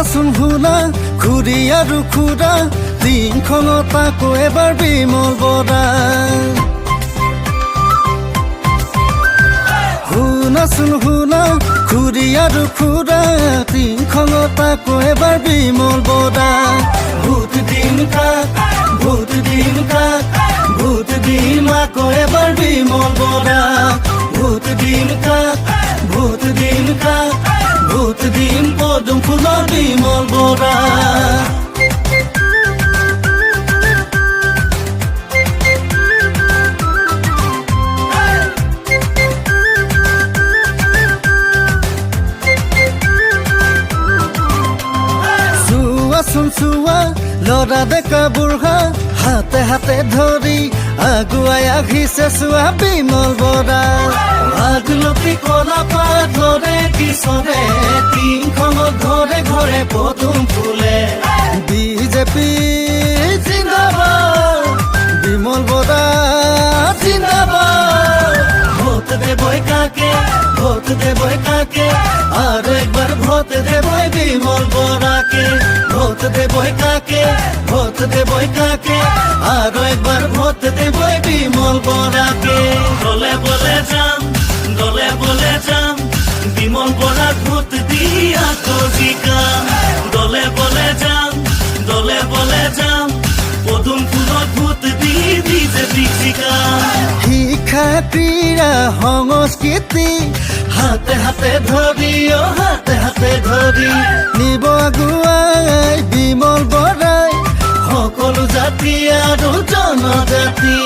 শুনাচোন শুনা খুৰী আৰু খুৰা টিংখনত আকৌ এবাৰ বিমল বৰা শুনাচোন শুনা খুৰী আৰু খুৰা টিংখনত আকৌ এবাৰ বিমল বৰা ভূত দিম কাক ভূত দিম কাক ভূত দিম আকৌ এবাৰ বিমল বৰা ভূত দিম কাক ভূত দিম কাক ভূত দিম পদুম ফুলৰ বিমল বৰা চোৱাচোন চোৱা ল'ৰা ডেকা বুঢ়া হাতে হাতে ধৰি আগুৱাই আহিছে চোৱা বিমল বৰা আগলপি কলা পাত লৰে কিশোৰে টিংখনত ঘৰে ঘৰে পদুম ফুলে বিজেপি জিন্দাবাদ বিমল বৰা জিন্দাবাদ ভোট দেবই কাকে ভোট দেবই কাকে আর একবার ভোট দেবই বিমল বরাকে ভোট দেবই কাকে ভোট দেবই কাকে আর একবার ভোট দেবই বিমল বরাকে দলে বলে যাম দলে বলে যাম বিমল বরা ভোট দিয়া তো জিকাম দলে বলে যাম দলে বলে যাম পদুম ফুলত ভোট দি বিজেপি জিকাম শিক্ষা ক্ৰীড়া সংস্কৃতি হাতে হাতে ধৰি হাতে হাতে ধৰি নিব আগুৱাই বিমল বৰাই সকলো জাতি আৰু জনজাতি